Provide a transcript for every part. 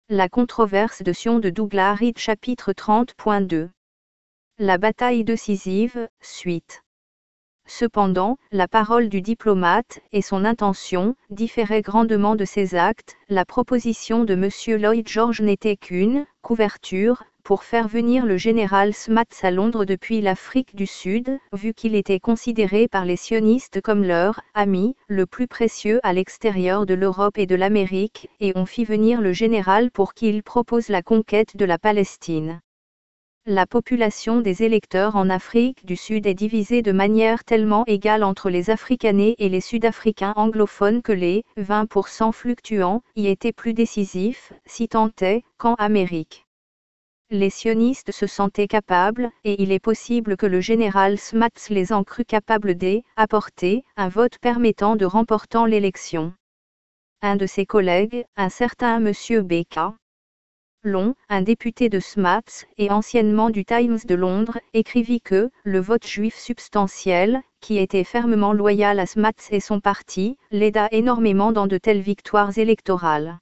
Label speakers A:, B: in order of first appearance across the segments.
A: La controverse de Sion de Douglas Reed chapitre 30.2. La bataille décisive, suite. Cependant, la parole du diplomate et son intention différaient grandement de ses actes. La proposition de M. Lloyd George n'était qu'une couverture pour faire venir le général Smuts à Londres depuis l'Afrique du Sud, vu qu'il était considéré par les sionistes comme leur ami le plus précieux à l'extérieur de l'Europe et de l'Amérique, et on fit venir le général pour qu'il propose la conquête de la Palestine. La population des électeurs en Afrique du Sud est divisée de manière tellement égale entre les Afrikanais et les Sud-Africains anglophones que les 20% fluctuants y étaient plus décisifs, si tant est, qu'en Amérique. Les sionistes se sentaient capables, et il est possible que le général Smuts les en crut capables d'apporter un vote permettant de remporter l'élection. Un de ses collègues, un certain M. B.K. Long, un député de Smuts et anciennement du Times de Londres, écrivit que le vote juif substantiel, qui était fermement loyal à Smuts et son parti, l'aida énormément dans de telles victoires électorales.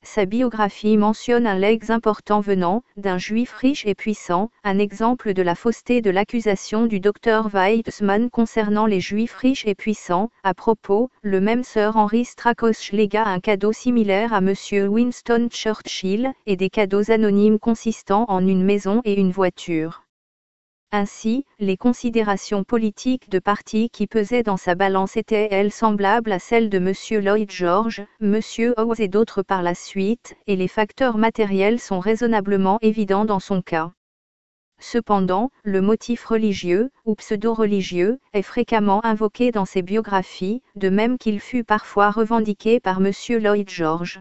A: Sa biographie mentionne un legs important venant d'un juif riche et puissant, un exemple de la fausseté de l'accusation du docteur Weizmann concernant les juifs riches et puissants. À propos, le même Sir Henry Strakosch légua un cadeau similaire à M. Winston Churchill, et des cadeaux anonymes consistant en une maison et une voiture. Ainsi, les considérations politiques de parti qui pesaient dans sa balance étaient-elles semblables à celles de M. Lloyd George, M. Howes et d'autres par la suite, et les facteurs matériels sont raisonnablement évidents dans son cas. Cependant, le motif religieux, ou pseudo-religieux, est fréquemment invoqué dans ses biographies, de même qu'il fut parfois revendiqué par M. Lloyd George.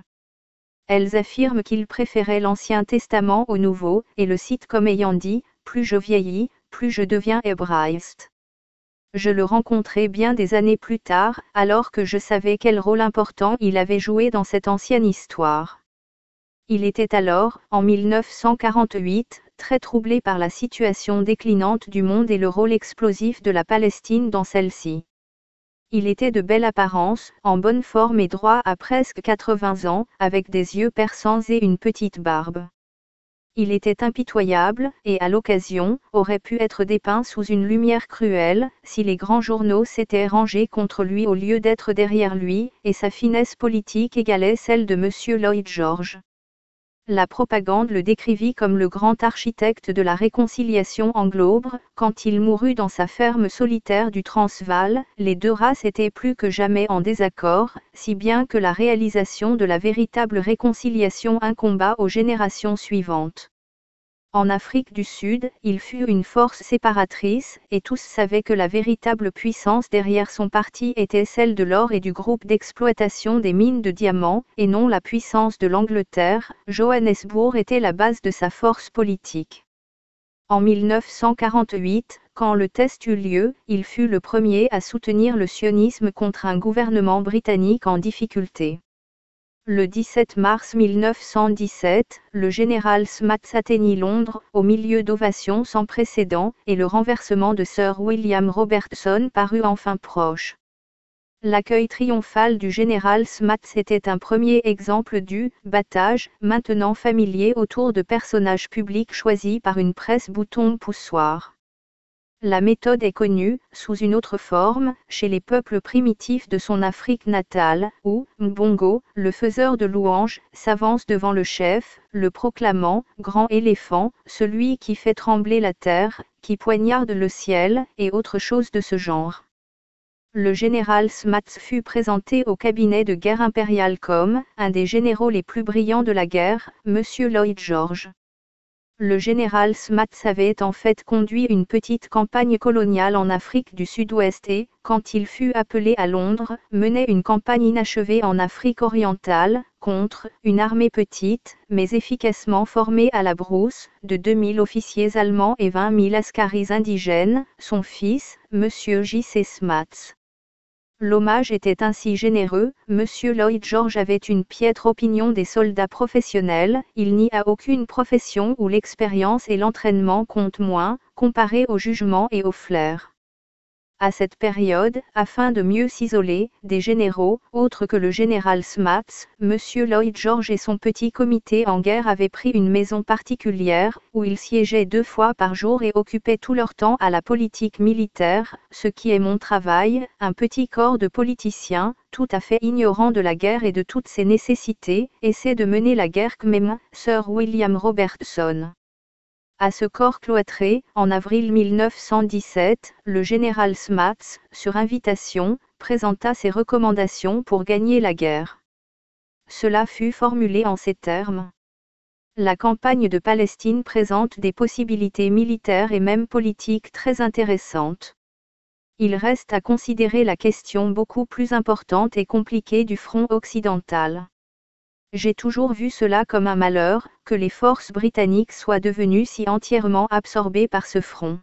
A: Elles affirment qu'il préférait l'Ancien Testament au Nouveau, et le citent comme ayant dit « Plus je vieillis, plus je deviens hébraïste ». Je le rencontrai bien des années plus tard, alors que je savais quel rôle important il avait joué dans cette ancienne histoire. Il était alors, en 1948, très troublé par la situation déclinante du monde et le rôle explosif de la Palestine dans celle-ci. Il était de belle apparence, en bonne forme et droit à presque 80 ans, avec des yeux perçants et une petite barbe. Il était impitoyable, et à l'occasion, aurait pu être dépeint sous une lumière cruelle, si les grands journaux s'étaient rangés contre lui au lieu d'être derrière lui, et sa finesse politique égalait celle de M. Lloyd George. La propagande le décrivit comme le grand architecte de la réconciliation anglo-bobre. Quand il mourut dans sa ferme solitaire du Transvaal, les deux races étaient plus que jamais en désaccord, si bien que la réalisation de la véritable réconciliation incomba aux générations suivantes. En Afrique du Sud, il fut une force séparatrice, et tous savaient que la véritable puissance derrière son parti était celle de l'or et du groupe d'exploitation des mines de diamants, et non la puissance de l'Angleterre. Johannesburg était la base de sa force politique. En 1948, quand le test eut lieu, il fut le premier à soutenir le sionisme contre un gouvernement britannique en difficulté. Le 17 mars 1917, le général Smuts atteignit Londres, au milieu d'ovations sans précédent, et le renversement de Sir William Robertson parut enfin proche. L'accueil triomphal du général Smuts était un premier exemple du battage, maintenant familier autour de personnages publics choisis par une presse bouton-poussoir. La méthode est connue, sous une autre forme, chez les peuples primitifs de son Afrique natale, où Mbongo, le faiseur de louanges, s'avance devant le chef, le proclamant « grand éléphant, celui qui fait trembler la terre, qui poignarde le ciel » et autre chose de ce genre. Le général Smuts fut présenté au cabinet de guerre impérial comme un des généraux les plus brillants de la guerre, M. Lloyd George. Le général Smuts avait en fait conduit une petite campagne coloniale en Afrique du Sud-Ouest et, quand il fut appelé à Londres, menait une campagne inachevée en Afrique orientale, contre une armée petite, mais efficacement formée à la brousse, de 2000 officiers allemands et 20 000 askaris indigènes, son fils, M. J.C. Smuts. L'hommage était ainsi généreux. M. Lloyd George avait une piètre opinion des soldats professionnels. Il n'y a aucune profession où l'expérience et l'entraînement comptent moins, comparés au jugement et au flair. À cette période, afin de mieux s'isoler, des généraux, autres que le général Smuts, M. Lloyd George et son petit comité en guerre avaient pris une maison particulière, où ils siégeaient 2 fois par jour et occupaient tout leur temps à la politique militaire, ce qui est mon travail, un petit corps de politiciens, tout à fait ignorants de la guerre et de toutes ses nécessités, essaie de mener la guerre comme Sir William Robertson. À ce corps cloîtré, en avril 1917, le général Smuts, sur invitation, présenta ses recommandations pour gagner la guerre. Cela fut formulé en ces termes. La campagne de Palestine présente des possibilités militaires et même politiques très intéressantes. Il reste à considérer la question beaucoup plus importante et compliquée du front occidental. J'ai toujours vu cela comme un malheur, que les forces britanniques soient devenues si entièrement absorbées par ce front.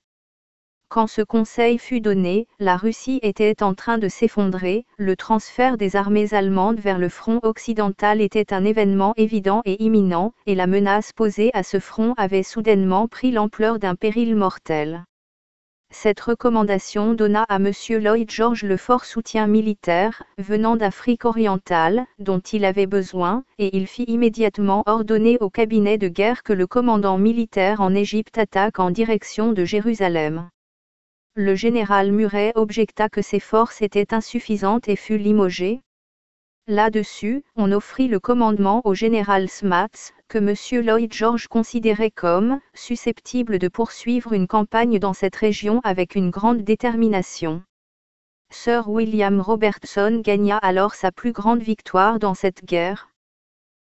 A: Quand ce conseil fut donné, la Russie était en train de s'effondrer, le transfert des armées allemandes vers le front occidental était un événement évident et imminent, et la menace posée à ce front avait soudainement pris l'ampleur d'un péril mortel. Cette recommandation donna à M. Lloyd George le fort soutien militaire, venant d'Afrique orientale, dont il avait besoin, et il fit immédiatement ordonner au cabinet de guerre que le commandant militaire en Égypte attaque en direction de Jérusalem. Le général Murray objecta que ses forces étaient insuffisantes et fut limogé. Là-dessus, on offrit le commandement au général Smuts, que M. Lloyd George considérait comme susceptible de poursuivre une campagne dans cette région avec une grande détermination. Sir William Robertson gagna alors sa plus grande victoire dans cette guerre.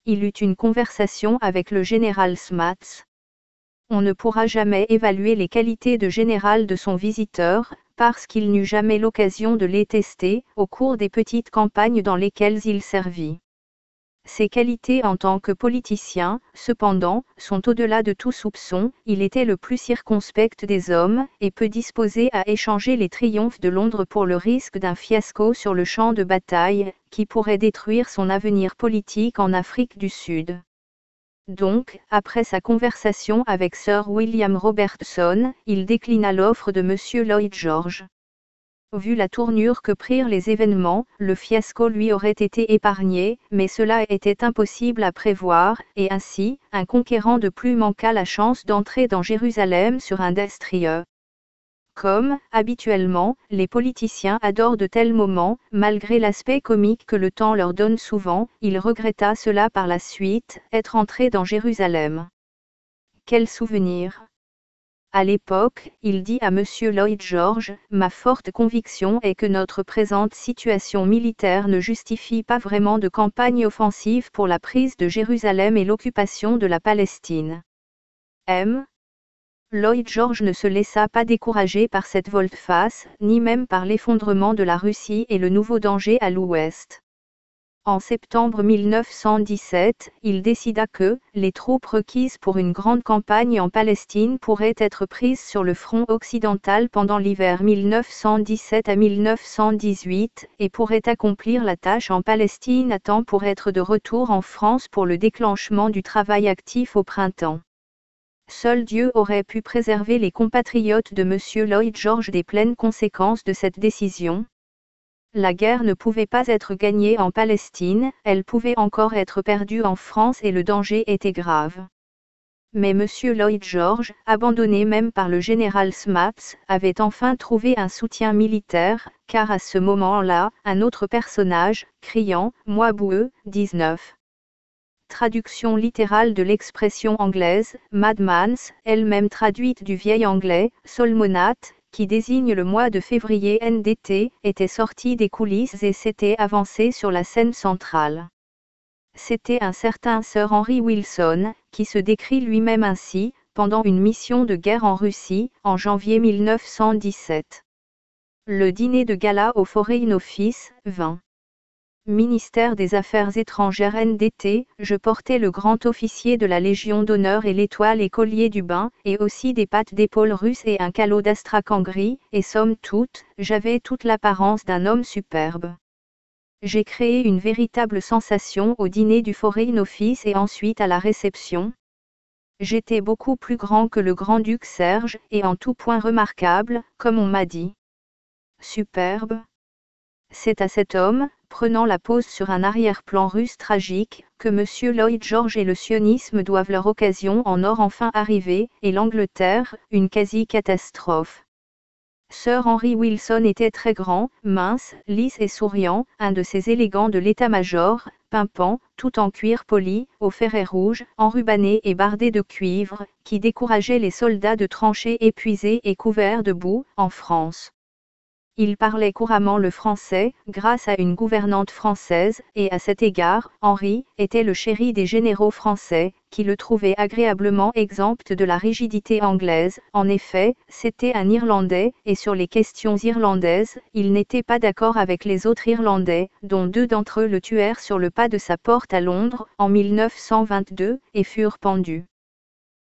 A: Il eut une conversation avec le général Smuts. On ne pourra jamais évaluer les qualités de général de son visiteur, parce qu'il n'eut jamais l'occasion de les tester, au cours des petites campagnes dans lesquelles il servit. Ses qualités en tant que politicien, cependant, sont au-delà de tout soupçon, il était le plus circonspect des hommes, et peu disposé à échanger les triomphes de Londres pour le risque d'un fiasco sur le champ de bataille, qui pourrait détruire son avenir politique en Afrique du Sud. Donc, après sa conversation avec Sir William Robertson, il déclina l'offre de M. Lloyd George. Vu la tournure que prirent les événements, le fiasco lui aurait été épargné, mais cela était impossible à prévoir, et ainsi, un conquérant de plus manqua la chance d'entrer dans Jérusalem sur un destrier. Comme, habituellement, les politiciens adorent de tels moments, malgré l'aspect comique que le temps leur donne souvent, il regretta cela par la suite, être entré dans Jérusalem. Quel souvenir! À l'époque, il dit à M. Lloyd George, « Ma forte conviction est que notre présente situation militaire ne justifie pas vraiment de campagne offensive pour la prise de Jérusalem et l'occupation de la Palestine. » M. Lloyd George ne se laissa pas décourager par cette volte-face, ni même par l'effondrement de la Russie et le nouveau danger à l'ouest. En septembre 1917, il décida que les troupes requises pour une grande campagne en Palestine pourraient être prises sur le front occidental pendant l'hiver 1917 à 1918 et pourraient accomplir la tâche en Palestine à temps pour être de retour en France pour le déclenchement du travail actif au printemps. Seul Dieu aurait pu préserver les compatriotes de M. Lloyd George des pleines conséquences de cette décision. La guerre ne pouvait pas être gagnée en Palestine, elle pouvait encore être perdue en France et le danger était grave. Mais M. Lloyd George, abandonné même par le général Smuts, avait enfin trouvé un soutien militaire, car à ce moment-là, un autre personnage, criant « Moi boueux, 19 ». Traduction littérale de l'expression anglaise, Madmans, elle-même traduite du vieil anglais, Solmonate, qui désigne le mois de février NDT, était sorti des coulisses et s'était avancé sur la scène centrale. C'était un certain Sir Henry Wilson, qui se décrit lui-même ainsi, pendant une mission de guerre en Russie, en janvier 1917. Le dîner de gala au Foreign Office, 20. Ministère des Affaires étrangères NDT, je portais le grand officier de la Légion d'honneur et l'étoile et collier du bain, et aussi des pattes d'épaule russes et un calot d'astrakhan gris, et somme toute, j'avais toute l'apparence d'un homme superbe. J'ai créé une véritable sensation au dîner du Foreign Office et ensuite à la réception. J'étais beaucoup plus grand que le grand-duc Serge, et en tout point remarquable, comme on m'a dit. superbe. C'est à cet homme, prenant la pose sur un arrière-plan russe tragique, que M. Lloyd George et le sionisme doivent leur occasion en or enfin arriver, et l'Angleterre, une quasi-catastrophe. Sir Henry Wilson était très grand, mince, lisse et souriant, un de ces élégants de l'état-major, pimpant, tout en cuir poli, au ferret rouge, enrubanné et bardé de cuivre, qui décourageait les soldats de tranchées épuisés et couverts de boue, en France. Il parlait couramment le français, grâce à une gouvernante française, et à cet égard, Henri était le chéri des généraux français, qui le trouvaient agréablement exempt de la rigidité anglaise. En effet, c'était un Irlandais, et sur les questions irlandaises, il n'était pas d'accord avec les autres Irlandais, dont 2 d'entre eux le tuèrent sur le pas de sa porte à Londres, en 1922, et furent pendus.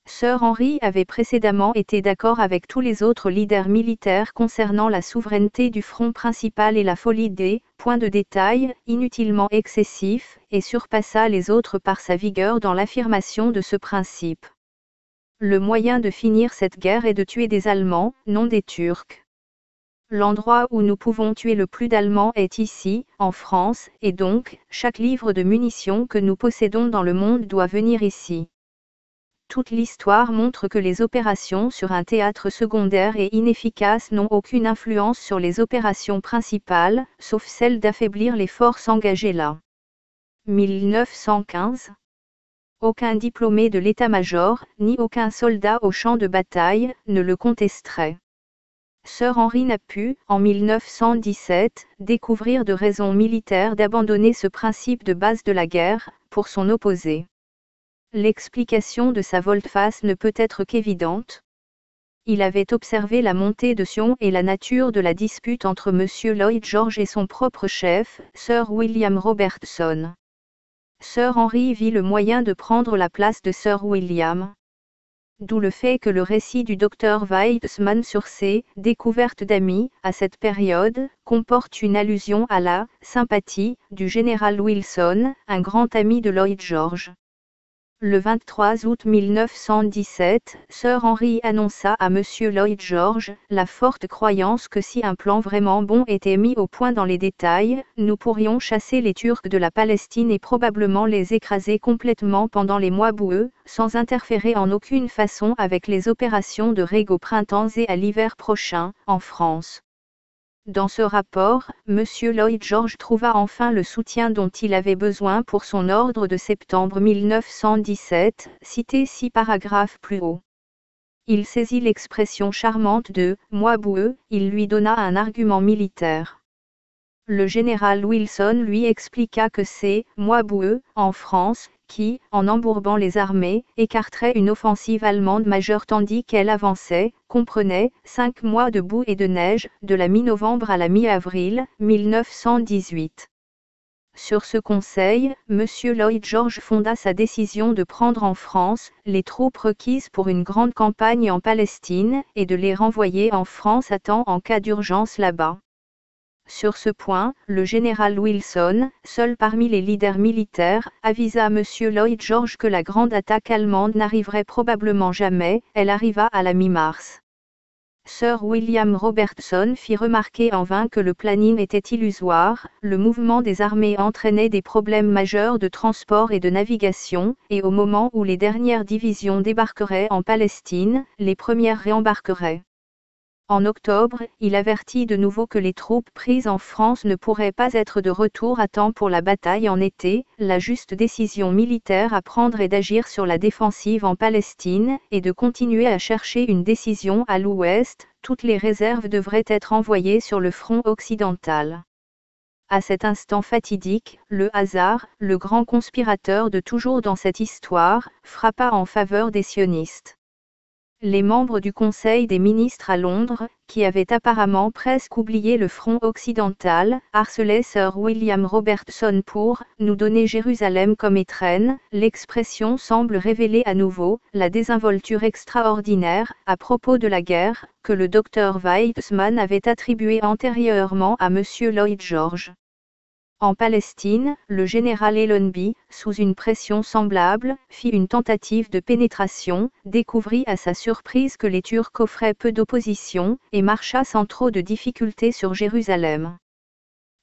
A: Sir Henry avait précédemment été d'accord avec tous les autres leaders militaires concernant la souveraineté du front principal et la folie des points de détail, inutilement excessifs, et surpassa les autres par sa vigueur dans l'affirmation de ce principe. Le moyen de finir cette guerre est de tuer des Allemands, non des Turcs. L'endroit où nous pouvons tuer le plus d'Allemands est ici, en France, et donc, chaque livre de munitions que nous possédons dans le monde doit venir ici. Toute l'histoire montre que les opérations sur un théâtre secondaire et inefficace n'ont aucune influence sur les opérations principales, sauf celle d'affaiblir les forces engagées là. 1915. Aucun diplômé de l'état-major, ni aucun soldat au champ de bataille, ne le contesterait. Sir Henry n'a pu, en 1917, découvrir de raisons militaires d'abandonner ce principe de base de la guerre, pour son opposé. L'explication de sa volte-face ne peut être qu'évidente. Il avait observé la montée de Sion et la nature de la dispute entre M. Lloyd George et son propre chef, Sir William Robertson. Sir Henry vit le moyen de prendre la place de Sir William. D'où le fait que le récit du docteur Weizmann sur ses « découvertes d'amis » à cette période, comporte une allusion à la « sympathie » du général Wilson, un grand ami de Lloyd George. Le 23 août 1917, Sir Henry annonça à M. Lloyd George la forte croyance que si un plan vraiment bon était mis au point dans les détails, nous pourrions chasser les Turcs de la Palestine et probablement les écraser complètement pendant les mois boueux, sans interférer en aucune façon avec les opérations de Rég au printemps et à l'hiver prochain, en France. Dans ce rapport, M. Lloyd George trouva enfin le soutien dont il avait besoin pour son ordre de septembre 1917, cité 6 paragraphes plus haut. Il saisit l'expression charmante de « mois boueux », il lui donna un argument militaire. Le général Wilson lui expliqua que c'est « mois boueux » en France, qui, en embourbant les armées, écarterait une offensive allemande majeure tandis qu'elle avançait, comprenait 5 mois de boue et de neige, de la mi-novembre à la mi-avril, 1918. Sur ce conseil, M. Lloyd George fonda sa décision de prendre en France les troupes requises pour une grande campagne en Palestine, et de les renvoyer en France à temps en cas d'urgence là-bas. Sur ce point, le général Wilson, seul parmi les leaders militaires, avisa M. Lloyd George que la grande attaque allemande n'arriverait probablement jamais, elle arriva à la mi-mars. Sir William Robertson fit remarquer en vain que le planning était illusoire, le mouvement des armées entraînait des problèmes majeurs de transport et de navigation, et au moment où les dernières divisions débarqueraient en Palestine, les premières réembarqueraient. En octobre, il avertit de nouveau que les troupes prises en France ne pourraient pas être de retour à temps pour la bataille en été. La juste décision militaire à prendre est d'agir sur la défensive en Palestine, et de continuer à chercher une décision à l'ouest. Toutes les réserves devraient être envoyées sur le front occidental. À cet instant fatidique, le hasard, le grand conspirateur de toujours dans cette histoire, frappa en faveur des sionistes. Les membres du Conseil des ministres à Londres, qui avaient apparemment presque oublié le front occidental, harcelaient Sir William Robertson pour « nous donner Jérusalem comme étrenne ». L'expression semble révéler à nouveau la désinvolture extraordinaire, à propos de la guerre, que le docteur Weizmann avait attribuée antérieurement à M. Lloyd George. En Palestine, le général Allenby, sous une pression semblable, fit une tentative de pénétration, découvrit à sa surprise que les Turcs offraient peu d'opposition, et marcha sans trop de difficultés sur Jérusalem.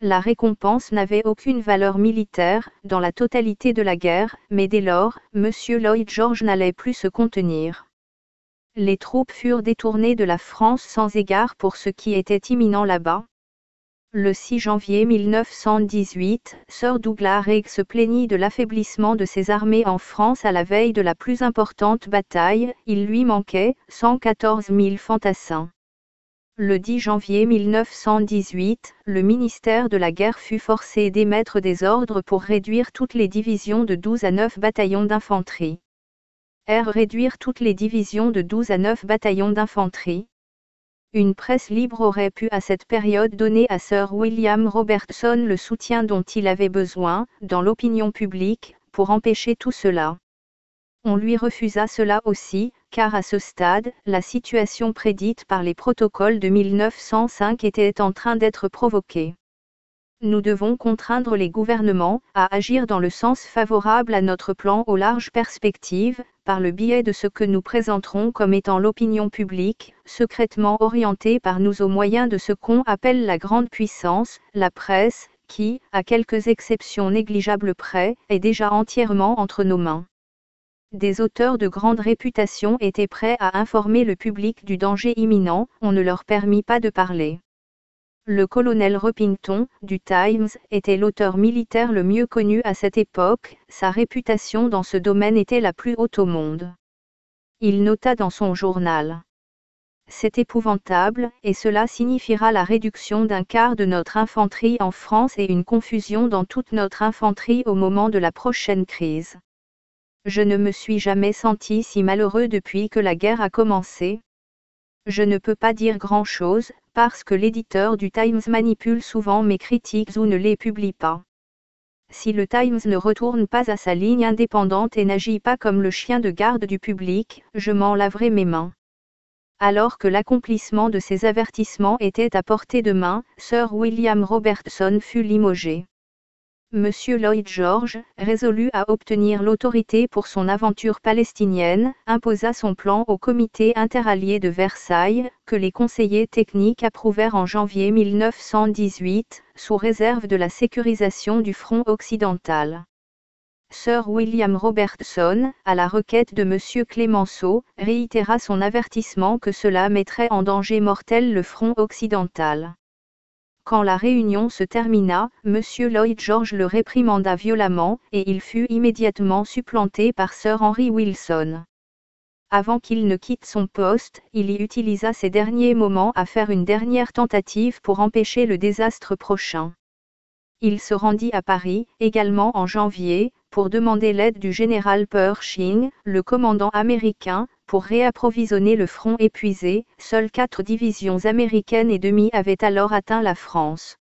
A: La récompense n'avait aucune valeur militaire, dans la totalité de la guerre, mais dès lors, M. Lloyd George n'allait plus se contenir. Les troupes furent détournées de la France sans égard pour ce qui était imminent là-bas. Le 6 janvier 1918, Sir Douglas Haig se plaignit de l'affaiblissement de ses armées en France à la veille de la plus importante bataille, il lui manquait 114 000 fantassins. Le 10 janvier 1918, le ministère de la Guerre fut forcé d'émettre des ordres pour réduire toutes les divisions de 12 à 9 bataillons d'infanterie. Réduire toutes les divisions de 12 à 9 bataillons d'infanterie. Une presse libre aurait pu à cette période donner à Sir William Robertson le soutien dont il avait besoin, dans l'opinion publique, pour empêcher tout cela. On lui refusa cela aussi, car à ce stade, la situation prédite par les protocoles de 1905 était en train d'être provoquée. Nous devons contraindre les gouvernements à agir dans le sens favorable à notre plan aux larges perspectives, par le biais de ce que nous présenterons comme étant l'opinion publique, secrètement orientée par nous au moyen de ce qu'on appelle la grande puissance, la presse, qui, à quelques exceptions négligeables près, est déjà entièrement entre nos mains. Des auteurs de grande réputation étaient prêts à informer le public du danger imminent, on ne leur permit pas de parler. Le colonel Repington, du Times, était l'auteur militaire le mieux connu à cette époque, sa réputation dans ce domaine était la plus haute au monde. Il nota dans son journal. C'est épouvantable, et cela signifiera la réduction d'un quart de notre infanterie en France et une confusion dans toute notre infanterie au moment de la prochaine crise. Je ne me suis jamais senti si malheureux depuis que la guerre a commencé. Je ne peux pas dire grand-chose, parce que l'éditeur du Times manipule souvent mes critiques ou ne les publie pas. Si le Times ne retourne pas à sa ligne indépendante et n'agit pas comme le chien de garde du public, je m'en laverai mes mains. Alors que l'accomplissement de ces avertissements était à portée de main, Sir William Robertson fut limogé. M. Lloyd George, résolu à obtenir l'autorité pour son aventure palestinienne, imposa son plan au comité interallié de Versailles, que les conseillers techniques approuvèrent en janvier 1918, sous réserve de la sécurisation du front occidental. Sir William Robertson, à la requête de M. Clemenceau, réitéra son avertissement que cela mettrait en danger mortel le front occidental. Quand la réunion se termina, M. Lloyd George le réprimanda violemment, et il fut immédiatement supplanté par Sir Henry Wilson. Avant qu'il ne quitte son poste, il y utilisa ses derniers moments à faire une dernière tentative pour empêcher le désastre prochain. Il se rendit à Paris, également en janvier, pour demander l'aide du général Pershing, le commandant américain, pour réapprovisionner le front épuisé. Seules 4 divisions américaines et demie avaient alors atteint la France.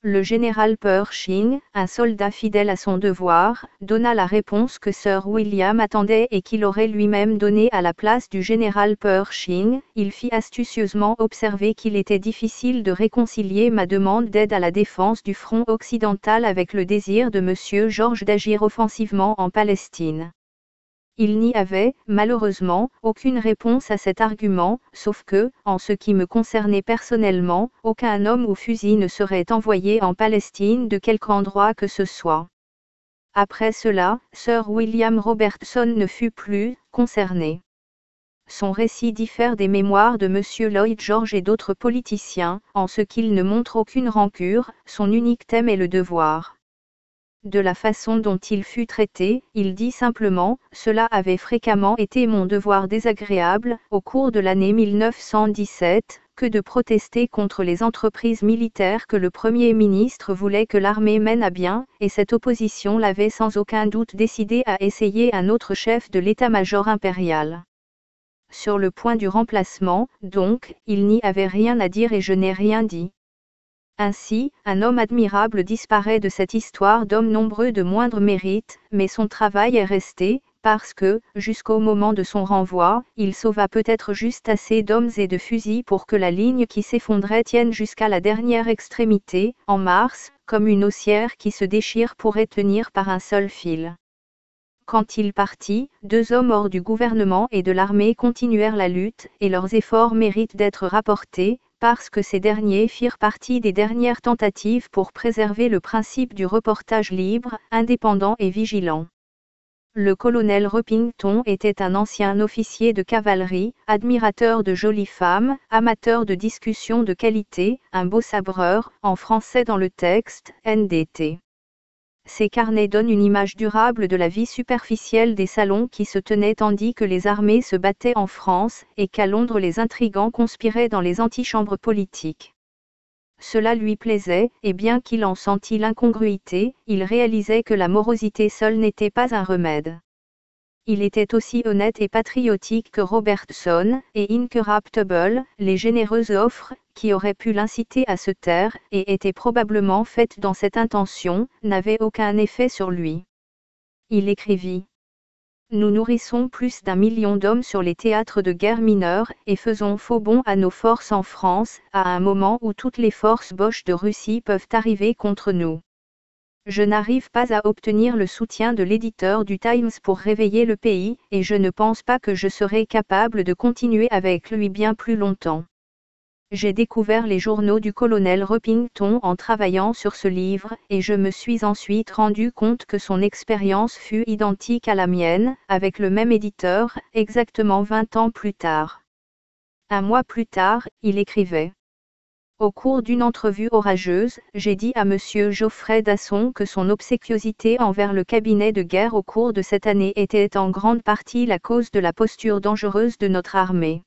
A: Le général Pershing, un soldat fidèle à son devoir, donna la réponse que Sir William attendait et qu'il aurait lui-même donnée à la place du général Pershing. Il fit astucieusement observer qu'il était difficile de réconcilier ma demande d'aide à la défense du front occidental avec le désir de M. George d'agir offensivement en Palestine. Il n'y avait, malheureusement, aucune réponse à cet argument, sauf que, en ce qui me concernait personnellement, aucun homme ou fusil ne serait envoyé en Palestine de quelque endroit que ce soit. Après cela, Sir William Robertson ne fut plus concerné. Son récit diffère des mémoires de M. Lloyd George et d'autres politiciens, en ce qu'il ne montre aucune rancure, son unique thème est le devoir. De la façon dont il fut traité, il dit simplement « Cela avait fréquemment été mon devoir désagréable, au cours de l'année 1917, que de protester contre les entreprises militaires que le Premier ministre voulait que l'armée mène à bien, et cette opposition l'avait sans aucun doute décidé à essayer un autre chef de l'état-major impérial. Sur le point du remplacement, donc, il n'y avait rien à dire et je n'ai rien dit. » Ainsi, un homme admirable disparaît de cette histoire d'hommes nombreux de moindre mérite, mais son travail est resté, parce que, jusqu'au moment de son renvoi, il sauva peut-être juste assez d'hommes et de fusils pour que la ligne qui s'effondrait tienne jusqu'à la dernière extrémité. En mars, comme une haussière qui se déchire pour être tenir par un seul fil. Quand il partit, 2 hommes hors du gouvernement et de l'armée continuèrent la lutte, et leurs efforts méritent d'être rapportés, parce que ces derniers firent partie des dernières tentatives pour préserver le principe du reportage libre, indépendant et vigilant. Le colonel Repington était un ancien officier de cavalerie, admirateur de jolies femmes, amateur de discussions de qualité, un beau sabreur, en français dans le texte, NDT. Ces carnets donnent une image durable de la vie superficielle des salons qui se tenaient tandis que les armées se battaient en France, et qu'à Londres les intrigants conspiraient dans les antichambres politiques. Cela lui plaisait, et bien qu'il en sentît l'incongruité, il réalisait que la morosité seule n'était pas un remède. Il était aussi honnête et patriotique que Robertson, et Incorruptible, les généreuses offres, qui auraient pu l'inciter à se taire, et étaient probablement faites dans cette intention, n'avaient aucun effet sur lui. Il écrivit. Nous nourrissons plus d'1 million d'hommes sur les théâtres de guerre mineurs, et faisons faux bond à nos forces en France, à un moment où toutes les forces boches de Russie peuvent arriver contre nous. Je n'arrive pas à obtenir le soutien de l'éditeur du Times pour réveiller le pays, et je ne pense pas que je serai capable de continuer avec lui bien plus longtemps. J'ai découvert les journaux du colonel Repington en travaillant sur ce livre, et je me suis ensuite rendu compte que son expérience fut identique à la mienne, avec le même éditeur, exactement 20 ans plus tard. 1 mois plus tard, il écrivait. Au cours d'une entrevue orageuse, j'ai dit à M. Geoffrey Dasson que son obséquiosité envers le cabinet de guerre au cours de cette année était en grande partie la cause de la posture dangereuse de notre armée.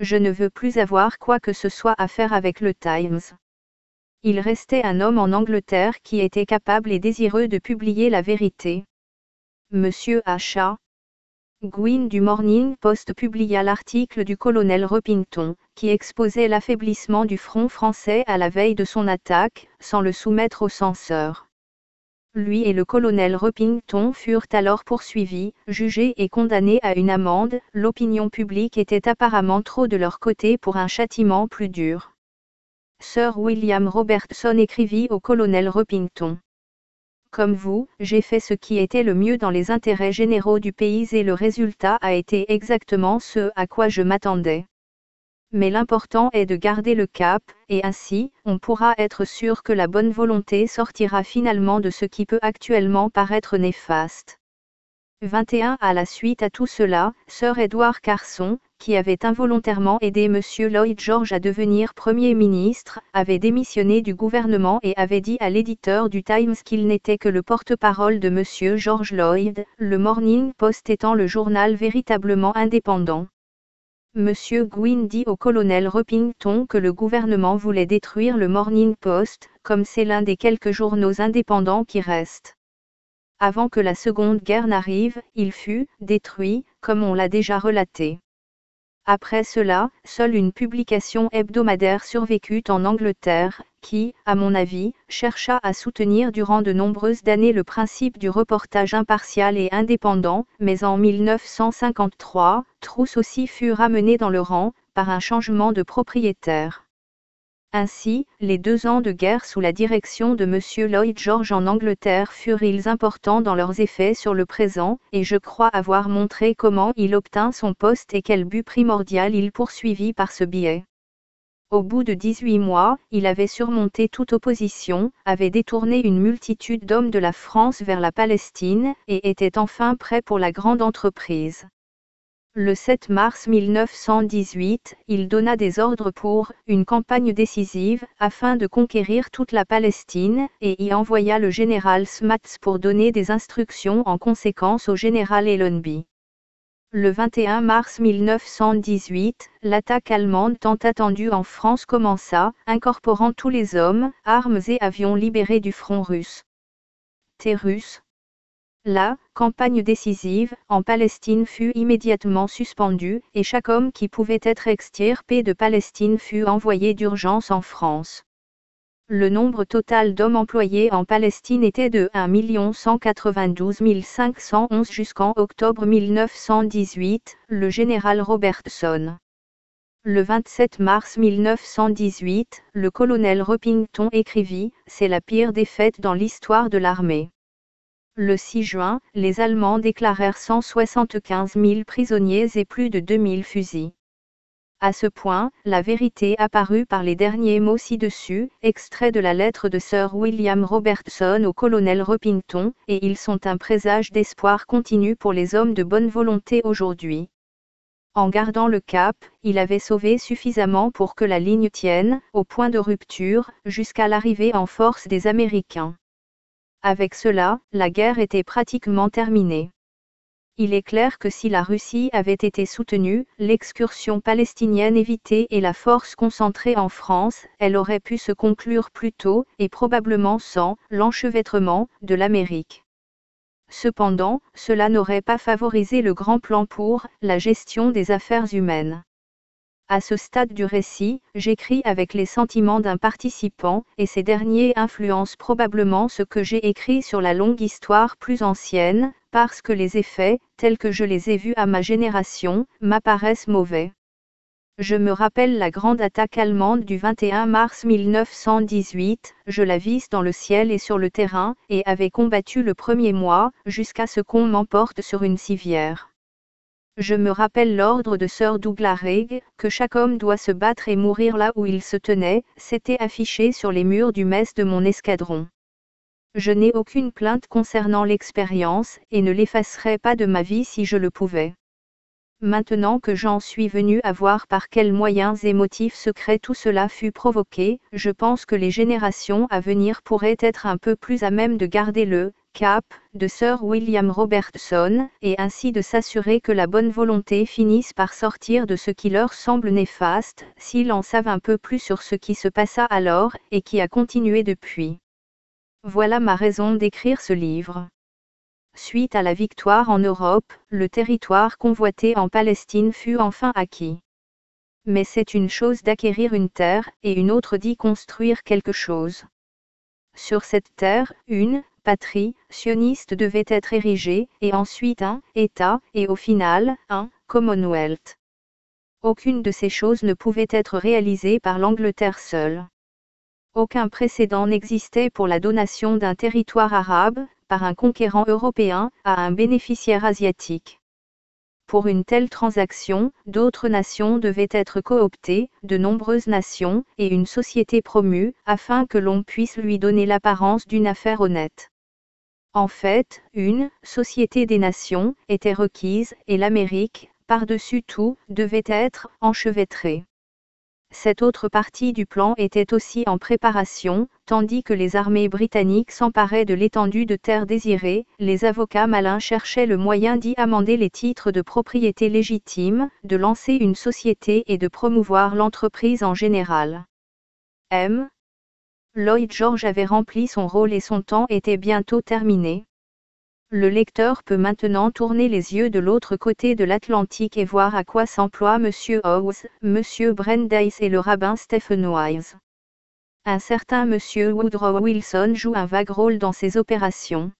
A: Je ne veux plus avoir quoi que ce soit à faire avec le Times. Il restait un homme en Angleterre qui était capable et désireux de publier la vérité. Monsieur H.A. Gwynne du Morning Post publia l'article du colonel Repington, qui exposait l'affaiblissement du front français à la veille de son attaque, sans le soumettre aux censeurs. Lui et le colonel Repington furent alors poursuivis, jugés et condamnés à une amende. L'opinion publique était apparemment trop de leur côté pour un châtiment plus dur. Sir William Robertson écrivit au colonel Repington. Comme vous, j'ai fait ce qui était le mieux dans les intérêts généraux du pays et le résultat a été exactement ce à quoi je m'attendais. Mais l'important est de garder le cap, et ainsi, on pourra être sûr que la bonne volonté sortira finalement de ce qui peut actuellement paraître néfaste. 21 À la suite à tout cela, Sir Edward Carson, qui avait involontairement aidé M. Lloyd George à devenir Premier ministre, avait démissionné du gouvernement et avait dit à l'éditeur du Times qu'il n'était que le porte-parole de M. George Lloyd, le Morning Post étant le journal véritablement indépendant. M. Gwynne dit au colonel Repington que le gouvernement voulait détruire le Morning Post, comme c'est l'un des quelques journaux indépendants qui restent. Avant que la Seconde Guerre n'arrive, il fut détruit, comme on l'a déjà relaté. Après cela, seule une publication hebdomadaire survécut en Angleterre, qui, à mon avis, chercha à soutenir durant de nombreuses années le principe du reportage impartial et indépendant, mais en 1953, Trousse aussi fut ramené dans le rang, par un changement de propriétaire. Ainsi, les 2 ans de guerre sous la direction de M. Lloyd George en Angleterre furent importants dans leurs effets sur le présent, et je crois avoir montré comment il obtint son poste et quel but primordial il poursuivit par ce biais. Au bout de 18 mois, il avait surmonté toute opposition, avait détourné une multitude d'hommes de la France vers la Palestine, et était enfin prêt pour la grande entreprise. Le 7 mars 1918, il donna des ordres pour une campagne décisive, afin de conquérir toute la Palestine, et y envoya le général Smuts pour donner des instructions en conséquence au général Allenby. Le 21 mars 1918, l'attaque allemande tant attendue en France commença, incorporant tous les hommes, armes et avions libérés du front russe. Russe. La campagne décisive en Palestine fut immédiatement suspendue, et chaque homme qui pouvait être extirpé de Palestine fut envoyé d'urgence en France. Le nombre total d'hommes employés en Palestine était de 1 192 511 jusqu'en octobre 1918, le général Robertson. Le 27 mars 1918, le colonel Repington écrivit « C'est la pire défaite dans l'histoire de l'armée ». Le 6 juin, les Allemands déclarèrent 175 000 prisonniers et plus de 2000 fusils. À ce point, la vérité apparut par les derniers mots ci-dessus, extraits de la lettre de Sir William Robertson au colonel Repington, et ils sont un présage d'espoir continu pour les hommes de bonne volonté aujourd'hui. En gardant le cap, il avait sauvé suffisamment pour que la ligne tienne, au point de rupture, jusqu'à l'arrivée en force des Américains. Avec cela, la guerre était pratiquement terminée. Il est clair que si la Russie avait été soutenue, l'excursion palestinienne évitée et la force concentrée en France, elle aurait pu se conclure plus tôt, et probablement sans l'enchevêtrement de l'Amérique. Cependant, cela n'aurait pas favorisé le grand plan pour la gestion des affaires humaines. À ce stade du récit, j'écris avec les sentiments d'un participant, et ces derniers influencent probablement ce que j'ai écrit sur la longue histoire plus ancienne, parce que les effets, tels que je les ai vus à ma génération, m'apparaissent mauvais. Je me rappelle la grande attaque allemande du 21 mars 1918, je la vise dans le ciel et sur le terrain, et avais combattu le premier mois, jusqu'à ce qu'on m'emporte sur une civière. Je me rappelle l'ordre de Sir Douglas Haig, que chaque homme doit se battre et mourir là où il se tenait, s'était affiché sur les murs du mess de mon escadron. Je n'ai aucune plainte concernant l'expérience, et ne l'effacerai pas de ma vie si je le pouvais. Maintenant que j'en suis venu à voir par quels moyens et motifs secrets tout cela fut provoqué, je pense que les générations à venir pourraient être un peu plus à même de garder le cap de Sir William Robertson, et ainsi de s'assurer que la bonne volonté finisse par sortir de ce qui leur semble néfaste, s'ils en savent un peu plus sur ce qui se passa alors, et qui a continué depuis. Voilà ma raison d'écrire ce livre. Suite à la victoire en Europe, le territoire convoité en Palestine fut enfin acquis. Mais c'est une chose d'acquérir une terre, et une autre d'y construire quelque chose. Sur cette terre, une patrie sioniste devait être érigée, et ensuite un État, et au final, un Commonwealth. Aucune de ces choses ne pouvait être réalisée par l'Angleterre seule. Aucun précédent n'existait pour la donation d'un territoire arabe, par un conquérant européen, à un bénéficiaire asiatique. Pour une telle transaction, d'autres nations devaient être cooptées, de nombreuses nations, et une société promue, afin que l'on puisse lui donner l'apparence d'une affaire honnête. En fait, une société des nations était requise, et l'Amérique, par-dessus tout, devait être enchevêtrée. Cette autre partie du plan était aussi en préparation, tandis que les armées britanniques s'emparaient de l'étendue de terre désirée, les avocats malins cherchaient le moyen d'y amender les titres de propriété légitime, de lancer une société et de promouvoir l'entreprise en général. M. Lloyd George avait rempli son rôle et son temps était bientôt terminé. Le lecteur peut maintenant tourner les yeux de l'autre côté de l'Atlantique et voir à quoi s'emploient M. Howes, M. Brandeis et le rabbin Stephen Wise. Un certain M. Woodrow Wilson joue un vague rôle dans ces opérations.